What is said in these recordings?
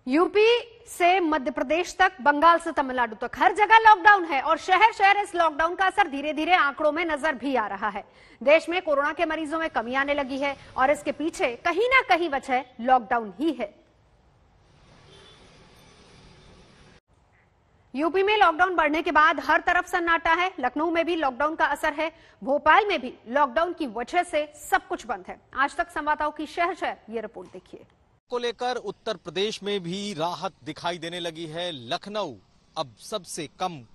UP से मध्य प्रदेश तक, बंगाल से तमिलनाडु तक हर जगह लॉकडाउन है और शहर शहर इस लॉकडाउन का असर धीरे धीरे आंकड़ों में नजर भी आ रहा है। देश में कोरोना के मरीजों में कमी आने लगी है और इसके पीछे कहीं ना कहीं वजह लॉकडाउन ही है। यूपी में लॉकडाउन बढ़ने के बाद हर तरफ सन्नाटा है। लखनऊ में भी लॉकडाउन का असर है। भोपाल में भी लॉकडाउन की वजह से सब कुछ बंद है। आज तक संवाददाताओं की शहर शहर ये रिपोर्ट देखिए। को लेकर उत्तर प्रदेश में भी राहत दिखाई देने लगी है। लखनऊ अब सबसे कम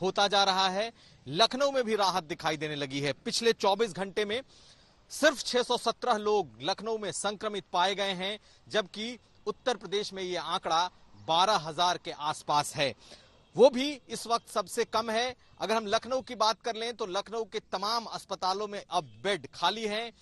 होता जा रहा है। लखनऊ में भी राहत दिखाई देने लगी है। पिछले 24 घंटे में सिर्फ 617 लोग लखनऊ में संक्रमित पाए गए हैं, जबकि उत्तर प्रदेश में ये आंकड़ा 12,000 के आसपास है। वो भी इस वक्त सबसे कम है। अगर हम लखनऊ की बात कर लें तो लखनऊ के तमाम अस्पतालों में अब बेड खाली हैं।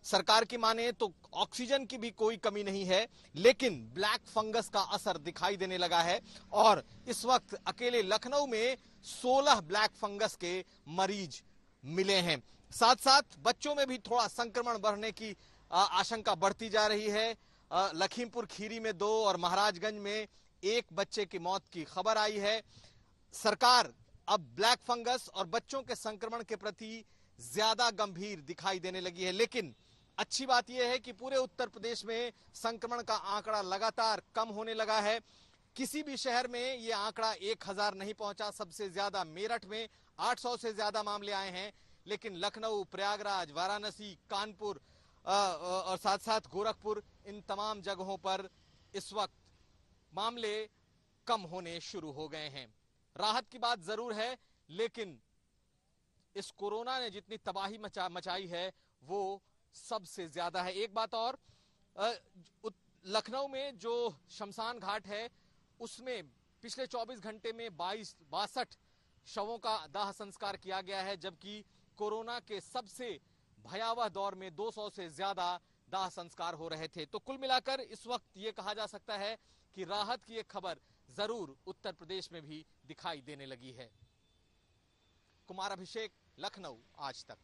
सरकार की माने तो ऑक्सीजन की भी कोई कमी नहीं है, लेकिन ब्लैक फंगस का असर दिखाई देने लगा है और इस वक्त अकेले लखनऊ में 16 ब्लैक फंगस के मरीज मिले हैं। साथ साथ बच्चों में भी थोड़ा संक्रमण बढ़ने की आशंका बढ़ती जा रही है। लखीमपुर खीरी में 2 और महाराजगंज में 1 बच्चे की मौत की खबर आई है। सरकार अब ब्लैक फंगस और बच्चों के संक्रमण के प्रति ज्यादा गंभीर दिखाई देने लगी है। लेकिन अच्छी बात यह है कि पूरे उत्तर प्रदेश में संक्रमण का आंकड़ा लगातार कम होने लगा है। किसी भी शहर में यह आंकड़ा 1000 नहीं पहुंचा। सबसे ज्यादा मेरठ में 800 से ज्यादा मामले आए हैं, लेकिन लखनऊ, प्रयागराज, वाराणसी, कानपुर और साथ साथ गोरखपुर, इन तमाम जगहों पर इस वक्त मामले कम होने शुरू हो गए हैं। राहत की बात जरूर है, लेकिन इस कोरोना ने जितनी तबाही मचाई है वो सबसे ज्यादा है। एक बात और, लखनऊ में जो शमशान घाट है उसमें पिछले 24 घंटे में 62 शवों का दाह संस्कार किया गया है, जबकि कोरोना के सबसे भयावह दौर में 200 से ज्यादा दाह संस्कार हो रहे थे। तो कुल मिलाकर इस वक्त ये कहा जा सकता है कि राहत की एक खबर जरूर उत्तर प्रदेश में भी दिखाई देने लगी है। कुमार अभिषेक, लखनऊ, आज तक।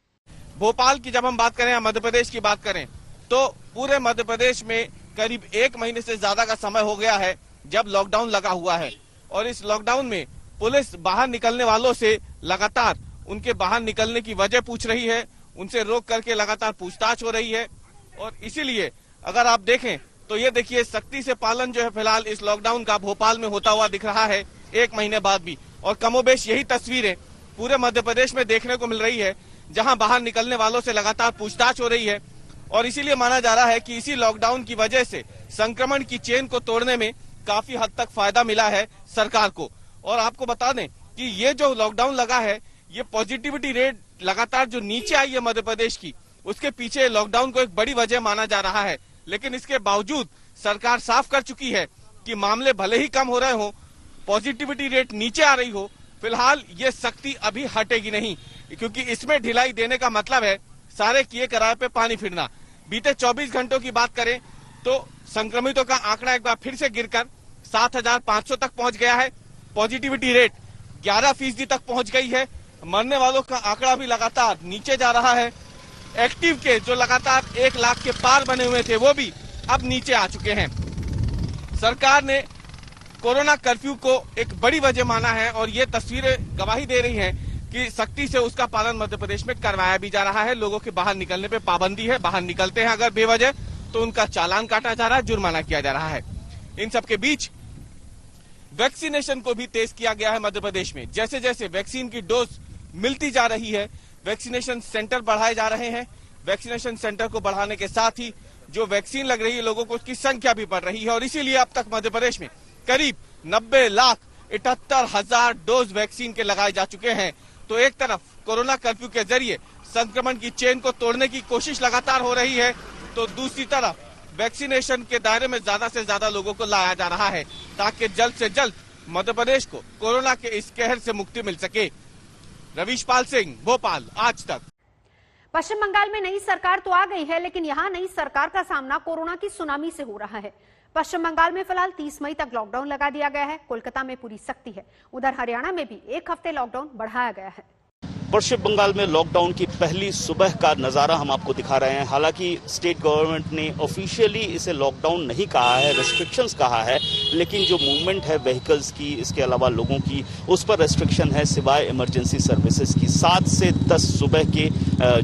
भोपाल की जब हम बात करें, मध्य प्रदेश की बात करें, तो पूरे मध्य प्रदेश में करीब 1 महीने से ज्यादा का समय हो गया है जब लॉकडाउन लगा हुआ है। और इस लॉकडाउन में पुलिस बाहर निकलने वालों से लगातार उनके बाहर निकलने की वजह पूछ रही है, उनसे रोक करके लगातार पूछताछ हो रही है। और इसीलिए अगर आप देखें तो ये देखिए, सख्ती से पालन जो है फिलहाल इस लॉकडाउन का भोपाल में होता हुआ दिख रहा है 1 महीने बाद भी। और कमोबेश यही तस्वीरें पूरे मध्य प्रदेश में देखने को मिल रही है, जहां बाहर निकलने वालों से लगातार पूछताछ हो रही है। और इसीलिए माना जा रहा है कि इसी लॉकडाउन की वजह से संक्रमण की चेन को तोड़ने में काफी हद तक फायदा मिला है सरकार को। और आपको बता दें कि ये जो लॉकडाउन लगा है, ये पॉजिटिविटी रेट लगातार जो नीचे आई है मध्य प्रदेश की, उसके पीछे लॉकडाउन को एक बड़ी वजह माना जा रहा है। लेकिन इसके बावजूद सरकार साफ कर चुकी है कि मामले भले ही कम हो रहे हो, पॉजिटिविटी रेट नीचे आ रही हो, फिलहाल ये सख्ती अभी हटेगी नहीं, क्योंकि इसमें ढिलाई देने का मतलब है सारे किए कराए पे पानी फिरना। बीते 24 घंटों की बात करें तो संक्रमितों का आंकड़ा एक बार फिर से गिरकर 7,500 तक पहुंच गया है। पॉजिटिविटी रेट 11% तक पहुंच गई है। मरने वालों का आंकड़ा भी लगातार नीचे जा रहा है। एक्टिव के जो लगातार 1 लाख के पार बने हुए थे वो भी अब नीचे आ चुके हैं। सरकार ने कोरोना कर्फ्यू को एक बड़ी वजह माना है और ये तस्वीरें गवाही दे रही हैं कि सख्ती से उसका पालन मध्य प्रदेश में करवाया भी जा रहा है। लोगों के बाहर निकलने पे पाबंदी है। बाहर निकलते हैं अगर बेवजह तो उनका चालान काटा जा रहा है, जुर्माना किया जा रहा है। इन सबके बीच वैक्सीनेशन को भी तेज किया गया है मध्य प्रदेश में। जैसे जैसे वैक्सीन की डोज मिलती जा रही है, वैक्सीनेशन सेंटर बढ़ाए जा रहे हैं। वैक्सीनेशन सेंटर को बढ़ाने के साथ ही जो वैक्सीन लग रही है लोगों को, उसकी संख्या भी बढ़ रही है। और इसीलिए अब तक मध्य प्रदेश में करीब 90,78,000 डोज वैक्सीन के लगाए जा चुके हैं। तो एक तरफ कोरोना कर्फ्यू के जरिए संक्रमण की चेन को तोड़ने की कोशिश लगातार हो रही है, तो दूसरी तरफ वैक्सीनेशन के दायरे में ज्यादा से ज्यादा लोगों को लाया जा रहा है, ताकि जल्द से जल्द मध्य प्रदेश को कोरोना के इस कहर से मुक्ति मिल सके। रवीश पाल सिंह, भोपाल, आज तक। पश्चिम बंगाल में नई सरकार तो आ गई है, लेकिन यहां नई सरकार का सामना कोरोना की सुनामी से हो रहा है। पश्चिम बंगाल में फिलहाल 30 मई तक लॉकडाउन लगा दिया गया है। कोलकाता में पूरी सख्ती है। उधर हरियाणा में भी 1 हफ्ते लॉकडाउन बढ़ाया गया है। पश्चिम बंगाल में लॉकडाउन की पहली सुबह का नज़ारा हम आपको दिखा रहे हैं। हालांकि स्टेट गवर्नमेंट ने ऑफिशियली इसे लॉकडाउन नहीं कहा है, रेस्ट्रिक्शंस कहा है, लेकिन जो मूवमेंट है व्हीकल्स की, इसके अलावा लोगों की, उस पर रेस्ट्रिक्शन है सिवाय इमरजेंसी सर्विसेज की। 7 से 10 सुबह के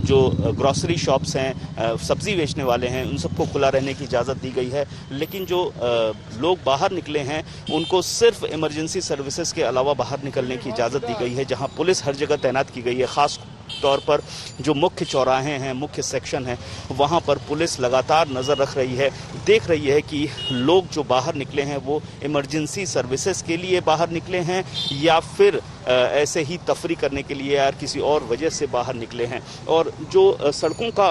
जो ग्रॉसरी शॉप्स हैं, सब्जी बेचने वाले हैं, उन सबको खुला रहने की इजाज़त दी गई है। लेकिन जो लोग बाहर निकले हैं उनको सिर्फ इमरजेंसी सर्विसेज के अलावा बाहर निकलने की इजाज़त दी गई है, जहां पुलिस हर जगह तैनात की गई है। खास तौर पर जो मुख्य चौराहे हैं, मुख्य सेक्शन है, वहां पर पुलिस लगातार नजर रख रही है, देख रही है कि लोग जो बाहर निकले हैं वो इमरजेंसी सर्विसेज के लिए बाहर निकले हैं या फिर ऐसे ही तफरी करने के लिए या किसी और वजह से बाहर निकले हैं। और जो सड़कों का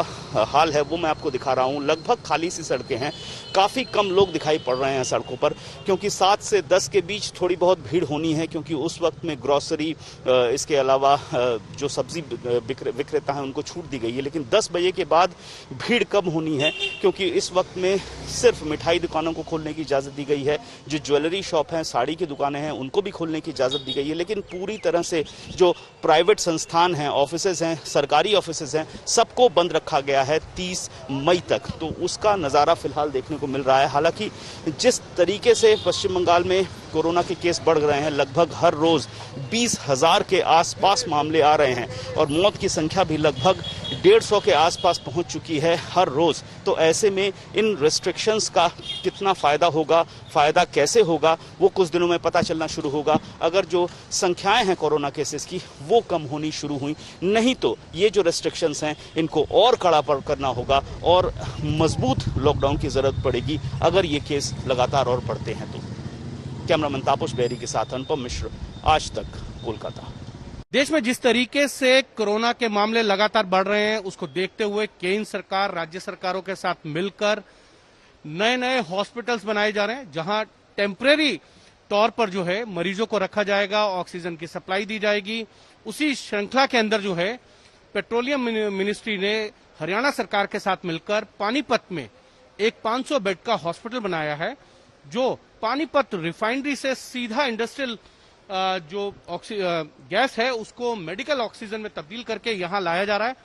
हाल है वो मैं आपको दिखा रहा हूं। लगभग खाली सी सड़कें हैं, काफ़ी कम लोग दिखाई पड़ रहे हैं सड़कों पर, क्योंकि 7 से 10 के बीच थोड़ी बहुत भीड़ होनी है, क्योंकि उस वक्त में ग्रॉसरी, इसके अलावा जो सब्जी विक्रेता हैं उनको छूट दी गई है। लेकिन 10 बजे के बाद भीड़ कम होनी है, क्योंकि इस वक्त में सिर्फ मिठाई दुकानों को खोलने की इजाज़त दी गई है। जो ज्वेलरी शॉप हैं, साड़ी की दुकानें हैं, उनको भी खोलने की इजाज़त दी गई है। लेकिन पूरी तरह से जो प्राइवेट संस्थान हैं, ऑफिसेज हैं, सरकारी ऑफिसेज हैं, सबको बंद रखा गया है 30 मई तक। तो उसका नज़ारा फिलहाल देखने को मिल रहा है। हालांकि जिस तरीके से पश्चिम बंगाल में कोरोना के केस बढ़ रहे हैं, लगभग हर रोज 20,000 के आसपास मामले आ रहे हैं और मौत की संख्या भी लगभग 150 के आसपास पहुंच चुकी है हर रोज। तो ऐसे में इन रेस्ट्रिक्शंस का कितना फायदा होगा, फायदा कैसे होगा, वो कुछ दिनों में पता चलना शुरू होगा। अगर जो संख्याएं हैं कोरोना केसेस की वो कम होनी शुरू हुई, नहीं तो ये जो रेस्ट्रिक्शंस हैं इनको और कड़ा करना होगा और मजबूत लॉकडाउन की जरूरत पड़ेगी अगर ये केस लगातार और बढ़ते हैं तो। कैमरामैन तापस बेरी के साथ अनुपम मिश्र, आज तक, कोलकाता। देश में जिस तरीके से कोरोना के मामले लगातार बढ़ रहे हैं, उसको देखते हुए केंद्र सरकार राज्य सरकारों के साथ मिलकर नए नए हॉस्पिटल्स बनाए जा रहे हैं, जहां टेम्परेरी तौर पर जो है मरीजों को रखा जाएगा, ऑक्सीजन की सप्लाई दी जाएगी। उसी श्रृंखला के अंदर जो है पेट्रोलियम मिनिस्ट्री ने हरियाणा सरकार के साथ मिलकर पानीपत में एक 500 बेड का हॉस्पिटल बनाया है, जो पानीपत रिफाइनरी से सीधा इंडस्ट्रियल जो गैस है उसको मेडिकल ऑक्सीजन में तब्दील करके यहां लाया जा रहा है।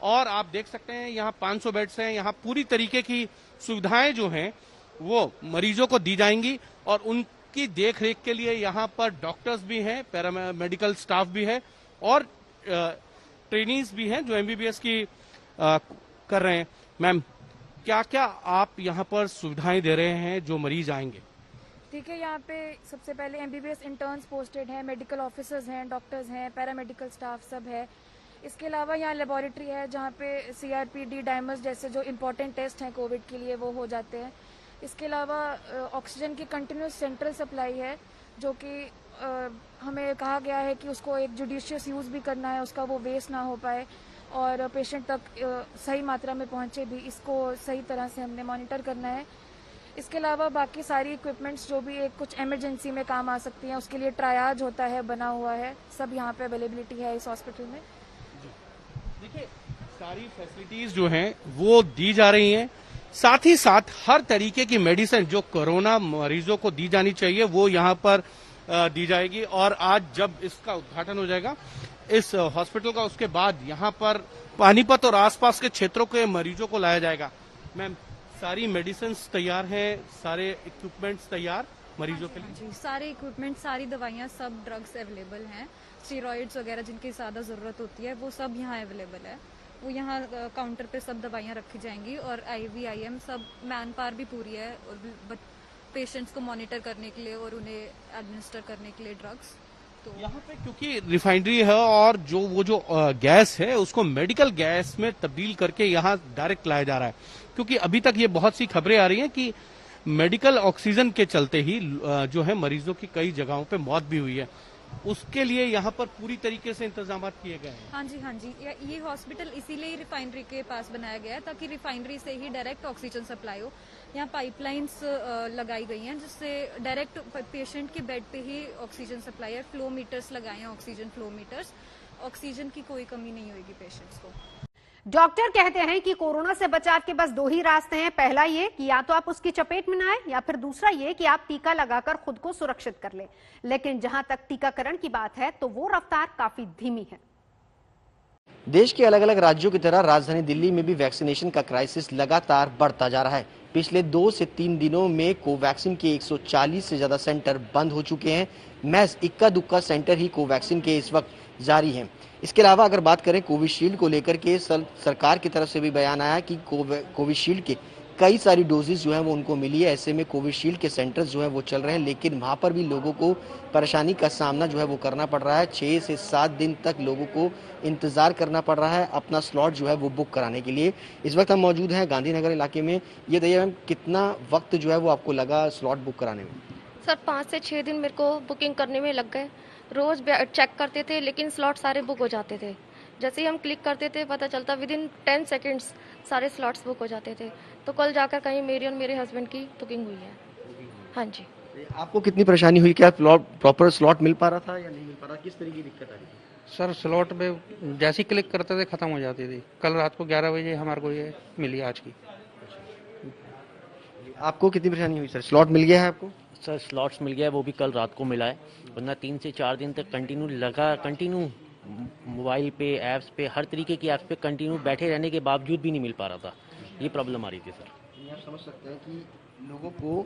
और आप देख सकते हैं यहां 500 बेड्स हैं, यहां पूरी तरीके की सुविधाएं जो हैं वो मरीजों को दी जाएंगी और उनकी देखरेख के लिए यहां पर डॉक्टर्स भी हैं, पैरामेडिकल स्टाफ भी है और ट्रेनीज भी हैं जो एमबीबीएस की कर रहे हैं। मैम, क्या क्या आप यहाँ पर सुविधाएं दे रहे हैं जो मरीज आएंगे? ठीक है, यहाँ पे सबसे पहले एमबीबीएस इंटर्न्स पोस्टेड हैं, मेडिकल ऑफिसर्स हैं, डॉक्टर्स हैं, पैरामेडिकल स्टाफ सब है। इसके अलावा यहाँ लेबोरेटरी है जहाँ पे सीआरपी-डी डायमर्स जैसे जो इम्पोर्टेंट टेस्ट हैं कोविड के लिए वो हो जाते हैं। इसके अलावा ऑक्सीजन की कंटिन्यूस सेंट्रल सप्लाई है, जो कि हमें कहा गया है कि उसको एक जुडिशियस यूज़ भी करना है, उसका वो वेस्ट ना हो पाए और पेशेंट तक सही मात्रा में पहुंचे भी, इसको सही तरह से हमने मॉनिटर करना है। इसके अलावा बाकी सारी इक्विपमेंट्स जो भी एक कुछ इमरजेंसी में काम आ सकती हैं, उसके लिए ट्रायाज होता है, बना हुआ है, सब यहाँ पे अवेलेबिलिटी है इस हॉस्पिटल में। देखिए, सारी फैसिलिटीज जो हैं वो दी जा रही हैं, साथ ही साथ हर तरीके की मेडिसिन जो कोरोना मरीजों को दी जानी चाहिए वो यहाँ पर दी जाएगी। और आज जब इसका उद्घाटन हो जाएगा इस हॉस्पिटल का, उसके बाद यहाँ पर पानीपत और आसपास के क्षेत्रों के मरीजों को लाया जाएगा। मैम, सारी मेडिसिन तैयार हैं, सारे इक्विपमेंट्स तैयार मरीजों के लिए? जी, सारे इक्विपमेंट, सारी दवाइयाँ, सब ड्रग्स अवेलेबल हैं। स्टेरॉइड्स वगैरह जिनकी ज़्यादा ज़रूरत होती है वो सब यहाँ अवेलेबल है। वो यहाँ काउंटर पे सब दवाइयाँ रखी जाएंगी और IVIM सब, मैन पावर भी पूरी है और पेशेंट्स को मॉनिटर करने के लिए और उन्हें एडमिनिस्टर करने के लिए ड्रग्स। तो यहाँ पे क्योंकि रिफाइनरी है और जो वो जो गैस है उसको मेडिकल गैस में तब्दील करके यहाँ डायरेक्ट लाया जा रहा है, क्योंकि अभी तक ये बहुत सी खबरें आ रही हैं कि मेडिकल ऑक्सीजन के चलते ही जो है मरीजों की कई जगहों पे मौत भी हुई है। उसके लिए यहाँ पर पूरी तरीके से इंतजाम किए गए हैं। हाँ जी, ये हॉस्पिटल इसीलिए रिफाइनरी के पास बनाया गया है ताकि रिफाइनरी से ही डायरेक्ट ऑक्सीजन सप्लाई हो। यहाँ पाइपलाइंस लगाई गई हैं जिससे डायरेक्ट पेशेंट के बेड पे ही ऑक्सीजन सप्लाई है। फ्लो मीटर्स लगाए हैं, ऑक्सीजन फ्लो मीटर्स, ऑक्सीजन की कोई कमी नहीं होगी पेशेंट्स को। डॉक्टर कहते हैं कि कोरोना से बचाव के बस 2 ही रास्ते हैं। पहला ये कि या तो आप उसकी चपेट में ना आए या फिर दूसरा ये कि आप टीका लगाकर खुद को सुरक्षित कर लें। लेकिन जहां तक टीकाकरण की बात है तो वो रफ्तार काफी धीमी है। देश के अलग अलग राज्यों की तरह राजधानी दिल्ली में भी वैक्सीनेशन का क्राइसिस लगातार बढ़ता जा रहा है। पिछले 2 से 3 दिनों में कोवैक्सीन के 140 से ज्यादा सेंटर बंद हो चुके हैं। महज इक्का दुक्का सेंटर ही कोवैक्सीन के इस वक्त जारी हैं। इसके अलावा अगर बात करें कोविशील्ड को लेकर के सरकार की तरफ से भी बयान आया कि कोविशील्ड के कई सारी डोजेज जो है वो उनको मिली है। ऐसे में कोविशील्ड के सेंटर्स जो है वो चल रहे हैं, लेकिन वहां पर भी लोगों को परेशानी का सामना जो है वो करना पड़ रहा है। 6 से 7 दिन तक लोगों को इंतजार करना पड़ रहा है अपना स्लॉट जो है वो बुक कराने के लिए। इस वक्त हम मौजूद हैं गांधीनगर इलाके में। ये बताइए मैम, कितना वक्त जो है वो आपको लगा स्लॉट बुक कराने में? सर 5 से 6 दिन मेरे को बुकिंग करने में लग गए। रोज चेक करते थे लेकिन स्लॉट सारे बुक हो जाते थे। जैसे ही हम क्लिक करते थे पता चलता विद इन 10 सेकेंड्स सारे स्लॉट्स बुक हो जाते थे। तो कल जाकर कहीं मेरी और मेरे हस्बैंड की बुकिंग हुई है। हाँ जी। आपको कितनी परेशानी हुई? क्या प्रॉपर स्लॉट मिल पा रहा था या नहीं मिल पा रहा? किस तरह की दिक्कत आ रही थी? सर स्लॉट में जैसे ही क्लिक करते थे खत्म हो जाती थी। कल रात को 11 बजे हमारे को ये मिली आज की। आपको कितनी परेशानी हुई सर? स्लॉट मिल गया है आपको? सर स्लॉट्स मिल गया है, वो भी कल रात को मिला है, वरना 3 से 4 दिन तक कंटिन्यू मोबाइल पे, ऐप्स पे, हर तरीके की ऐप्स पे कंटिन्यू बैठे रहने के बावजूद भी नहीं मिल पा रहा था। ये प्रॉब्लम आ रही थी सर। आप समझ सकते हैं कि लोगों को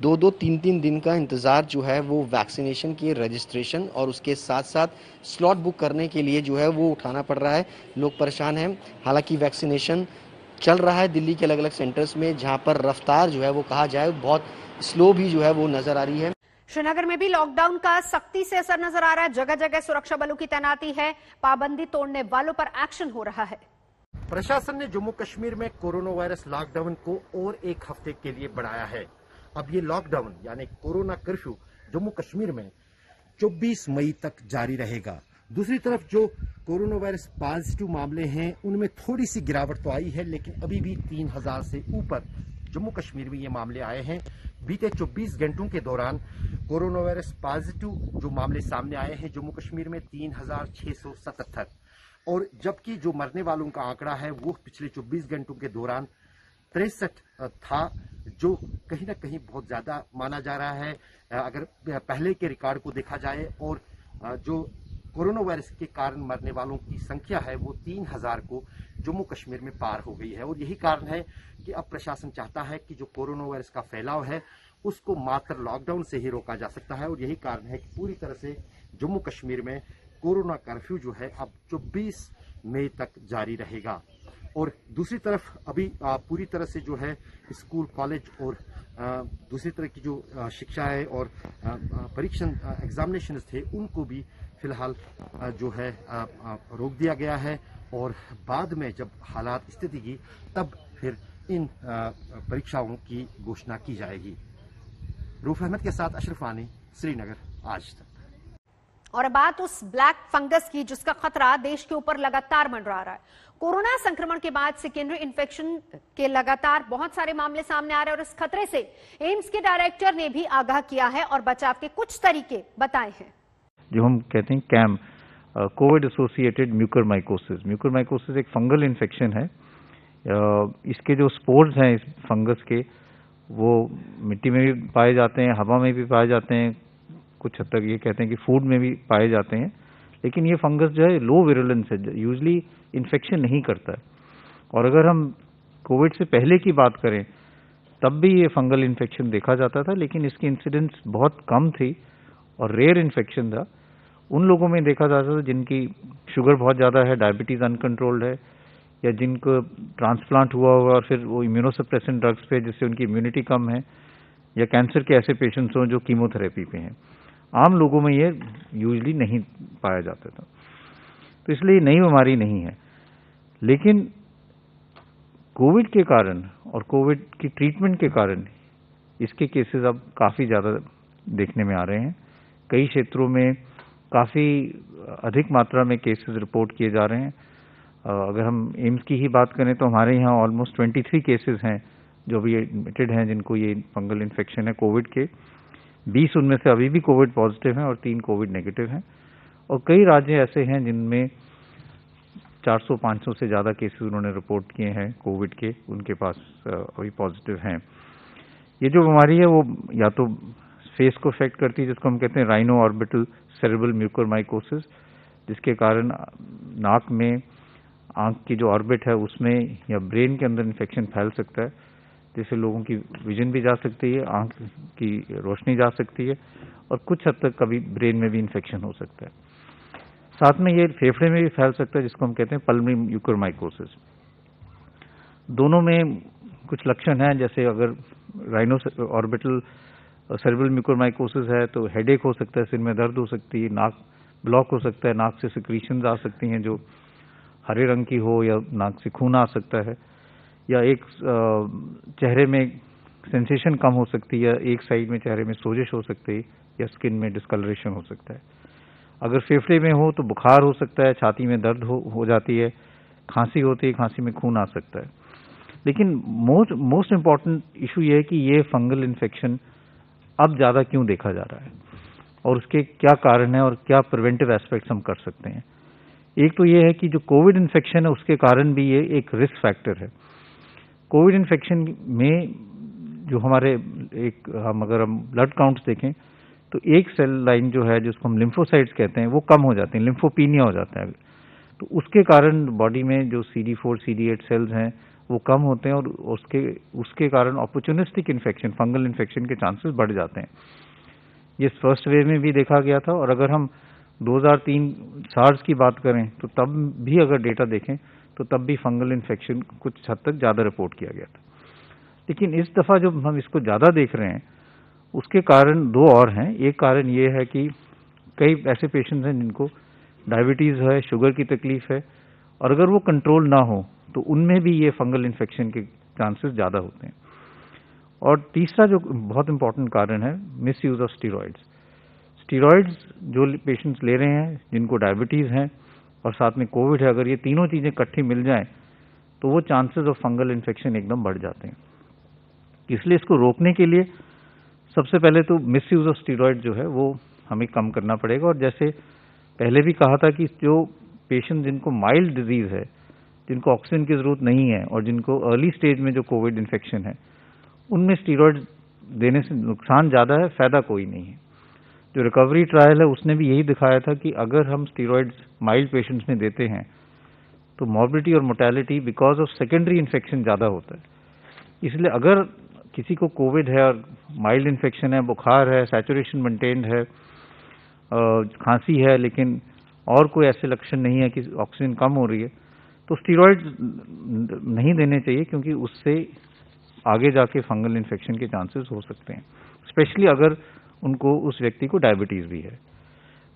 2-2, 3-3 दिन का इंतजार जो है वो वैक्सीनेशन के रजिस्ट्रेशन और उसके साथ साथ स्लॉट बुक करने के लिए जो है वो उठाना पड़ रहा है। लोग परेशान हैं। हालांकि वैक्सीनेशन चल रहा है दिल्ली के अलग अलग सेंटर्स में, जहां पर रफ्तार जो है वो कहा जाए बहुत स्लो भी जो है वो नजर आ रही है। श्रीनगर में भी लॉकडाउन का सख्ती से असर नजर आ रहा है। जगह जगह सुरक्षा बलों की तैनाती है। पाबंदी तोड़ने वालों पर एक्शन हो रहा है। प्रशासन ने जम्मू कश्मीर में कोरोना वायरस लॉकडाउन को और 1 हफ्ते के लिए बढ़ाया है। अब ये लॉकडाउन यानी कोरोना कर्फ्यू जम्मू कश्मीर में 24 मई तक जारी रहेगा। दूसरी तरफ जो कोरोना वायरस पॉजिटिव मामले हैं उनमें थोड़ी सी गिरावट तो आई है, लेकिन अभी भी 3000 से ऊपर जम्मू कश्मीर में ये मामले आए हैं। बीते 24 घंटों के दौरान कोरोना वायरस पॉजिटिव जो मामले सामने आए हैं जम्मू कश्मीर में 3677, और जबकि जो मरने वालों का आंकड़ा है वो पिछले 24 घंटों के दौरान 63 था, जो कहीं ना कहीं बहुत ज्यादा माना जा रहा है अगर पहले के रिकॉर्ड को देखा जाए। और जो कोरोना वायरस के कारण मरने वालों की संख्या है वो 3000 को जम्मू कश्मीर में पार हो गई है। और यही कारण है कि अब प्रशासन चाहता है कि जो कोरोना वायरस का फैलाव है उसको मात्र लॉकडाउन से ही रोका जा सकता है। और यही कारण है कि पूरी तरह से जम्मू कश्मीर में कोरोना कर्फ्यू जो है अब 24 मई तक जारी रहेगा। और दूसरी तरफ अभी पूरी तरह से जो है स्कूल, कॉलेज और दूसरी तरह की जो शिक्षाएं और परीक्षण एग्जामिनेशन थे उनको भी फिलहाल जो है रोक दिया गया है। और बाद में जब हालात स्थिति की तब फिर इन परीक्षाओं की घोषणा की जाएगी। रूफ अहमद के साथ अशरफ वानी, श्रीनगर, आज तक। और अब बात उस ब्लैक फंगस की जिसका खतरा देश के ऊपर लगातार मंडरा रहा है। कोरोना संक्रमण के बाद सेकेंडरी इन्फेक्शन के लगातार बहुत सारे मामले सामने आ रहे हैं और इस खतरे से एम्स के डायरेक्टर ने भी आगाह किया है और बचाव के कुछ तरीके बताए हैं। जो हम कहते हैं CAM, COVID associated mucormycosis. Mucormycosis एक फंगल इन्फेक्शन है। इसके जो स्पोर्स हैं इस फंगस के वो मिट्टी में भी पाए जाते हैं, हवा में भी पाए जाते हैं, कुछ हद तक ये कहते हैं कि फूड में भी पाए जाते हैं। लेकिन ये फंगस जो है लो विरुलेंस है, यूजली इन्फेक्शन नहीं करता है। और अगर हम कोविड से पहले की बात करें तब भी ये फंगल इन्फेक्शन देखा जाता था, लेकिन इसकी इंसिडेंस बहुत कम थी और रेयर इन्फेक्शन था। उन लोगों में देखा जाता था जिनकी शुगर बहुत ज़्यादा है, डायबिटीज़ अनकंट्रोल्ड है, या जिनको ट्रांसप्लांट हुआ हुआ और फिर वो इम्यूनोसप्रेसेंट ड्रग्स पे जिससे उनकी इम्यूनिटी कम है, या कैंसर के ऐसे पेशेंट्स हों जो कीमोथेरेपी पे हैं। आम लोगों में ये यूजली नहीं पाया जाता था, तो इसलिए नई बीमारी नहीं है। लेकिन कोविड के कारण और कोविड की ट्रीटमेंट के कारण इसके केसेस अब काफ़ी ज़्यादा देखने में आ रहे हैं। कई क्षेत्रों में काफ़ी अधिक मात्रा में केसेस रिपोर्ट किए जा रहे हैं। अगर हम एम्स की ही बात करें तो हमारे यहाँ ऑलमोस्ट 23 केसेस हैं जो भी एडमिटेड हैं जिनको ये फंगल इन्फेक्शन है कोविड के। 20 उनमें से अभी भी कोविड पॉजिटिव हैं और 3 कोविड नेगेटिव हैं। और कई राज्य ऐसे हैं जिनमें 400-500 से ज़्यादा केसेस उन्होंने रिपोर्ट किए हैं कोविड के, उनके पास अभी पॉजिटिव हैं। ये जो बीमारी है वो या तो फेस को अफेक्ट करती है जिसको हम कहते हैं राइनो ऑर्बिटल सेरेब्रल म्यूकरमाइकोसिस, जिसके कारण नाक में आंख की जो ऑर्बिट है उसमें या ब्रेन के अंदर इन्फेक्शन फैल सकता है, जिससे लोगों की विजन भी जा सकती है, आंख की रोशनी जा सकती है और कुछ हद तक कभी ब्रेन में भी इन्फेक्शन हो सकता है। साथ में ये फेफड़े में भी फैल सकता है, जिसको हम कहते हैं पल्मोनरी म्यूकोरमाइकोसिस। दोनों में कुछ लक्षण हैं, जैसे अगर राइनो ऑर्बिटल सेरेब्रल म्यूकोरमाइकोसिस है तो हेडेक हो सकता है, सिर में दर्द हो सकती है, नाक ब्लॉक हो सकता है, नाक से सिक्रीशंस आ सकती हैं जो हरे रंग की हो, या नाक से खून आ सकता है, या एक चेहरे में सेंसेशन कम हो सकती है, एक साइड में चेहरे में सोजिश हो सकती है, या स्किन में डिस्कलरेशन हो सकता है। अगर फेफड़े में हो तो बुखार हो सकता है, छाती में दर्द हो जाती है, खांसी होती है, खांसी में खून आ सकता है। लेकिन मोस्ट इम्पॉर्टेंट इशू ये है कि ये फंगल इन्फेक्शन अब ज़्यादा क्यों देखा जा रहा है और उसके क्या कारण है और क्या प्रिवेंटिव एस्पेक्ट्स हम कर सकते हैं। एक तो ये है कि जो कोविड इन्फेक्शन है उसके कारण भी ये एक रिस्क फैक्टर है। कोविड इन्फेक्शन में जो हमारे अगर हम ब्लड काउंट्स देखें तो एक सेल लाइन जो है जिसको हम लिम्फोसाइट्स कहते हैं वो कम हो जाते हैं, लिम्फोपीनिया हो जाता है। तो उसके कारण बॉडी में जो CD4 CD8 सेल्स हैं वो कम होते हैं और उसके कारण अपॉर्चुनिस्टिक इन्फेक्शन, फंगल इन्फेक्शन के चांसेस बढ़ जाते हैं। ये फर्स्ट वेव में भी देखा गया था और अगर हम 2003 सार्स की बात करें तो तब भी अगर डेटा देखें तो तब भी फंगल इन्फेक्शन कुछ हद तक ज़्यादा रिपोर्ट किया गया था। लेकिन इस दफ़ा जो हम इसको ज़्यादा देख रहे हैं उसके कारण दो और हैं। एक कारण ये है कि कई ऐसे पेशेंट्स हैं जिनको डायबिटीज़ है, शुगर की तकलीफ है, और अगर वो कंट्रोल ना हो तो उनमें भी ये फंगल इन्फेक्शन के चांसेस ज़्यादा होते हैं। और तीसरा जो बहुत इंपॉर्टेंट कारण है, miss use of steroids. Steroids जो पेशेंट्स ले रहे हैं जिनको डायबिटीज़ हैं और साथ में कोविड है, अगर ये तीनों चीज़ें इकट्ठी मिल जाएं तो वो चांसेस ऑफ फंगल इन्फेक्शन एकदम बढ़ जाते हैं। इसलिए इसको रोकने के लिए सबसे पहले तो मिस यूज़ ऑफ स्टीरॉइड जो है वो हमें कम करना पड़ेगा। और जैसे पहले भी कहा था कि जो पेशेंट जिनको माइल्ड डिजीज़ है, जिनको ऑक्सीजन की ज़रूरत नहीं है और जिनको अर्ली स्टेज में जो कोविड इन्फेक्शन है, उनमें स्टीरॉइड देने से नुकसान ज़्यादा है, फ़ायदा कोई नहीं है। जो रिकवरी ट्रायल है उसने भी यही दिखाया था कि अगर हम स्टीरॉइड्स माइल्ड पेशेंट्स में देते हैं तो मॉर्बिडिटी और mortality because of secondary infection ज़्यादा होता है। इसलिए अगर किसी को कोविड है और माइल्ड इन्फेक्शन है, बुखार है, सैचुरेशन मेंटेन्ड है, खांसी है, लेकिन और कोई ऐसे लक्षण नहीं है कि ऑक्सीजन कम हो रही है, तो स्टीरॉइड नहीं देने चाहिए, क्योंकि उससे आगे जाके फंगल इन्फेक्शन के चांसेस हो सकते हैं, स्पेशली अगर उनको उस व्यक्ति को डायबिटीज़ भी है।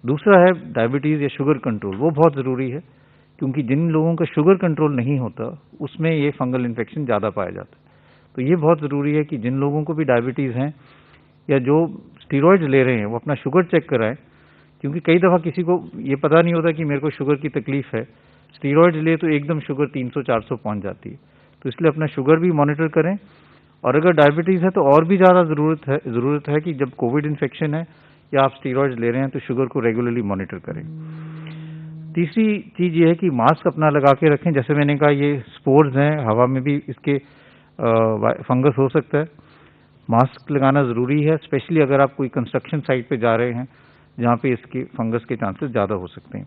दूसरा है डायबिटीज़ या शुगर कंट्रोल, वो बहुत ज़रूरी है, क्योंकि जिन लोगों का शुगर कंट्रोल नहीं होता उसमें ये फंगल इन्फेक्शन ज़्यादा पाया जाता है। तो ये बहुत ज़रूरी है कि जिन लोगों को भी डायबिटीज़ हैं या जो स्टीरॉइड्स ले रहे हैं वो अपना शुगर चेक कराएं, क्योंकि कई दफ़ा किसी को ये पता नहीं होता कि मेरे को शुगर की तकलीफ है, स्टीरॉइड्स ले तो एकदम शुगर 300-400 पहुंच जाती है। तो इसलिए अपना शुगर भी मॉनिटर करें, और अगर डायबिटीज़ है तो और भी ज़्यादा ज़रूरत है कि जब कोविड इन्फेक्शन है या आप स्टीरॉइड्स ले रहे हैं तो शुगर को रेगुलरली मॉनिटर करें। तीसरी चीज़ ये है कि मास्क अपना लगा के रखें। जैसे मैंने कहा, ये स्पोर्स हैं, हवा में भी इसके फंगस हो सकता है। मास्क लगाना ज़रूरी है, स्पेशली अगर आप कोई कंस्ट्रक्शन साइट पे जा रहे हैं जहाँ पे इसके फंगस के चांसेस ज़्यादा हो सकते हैं।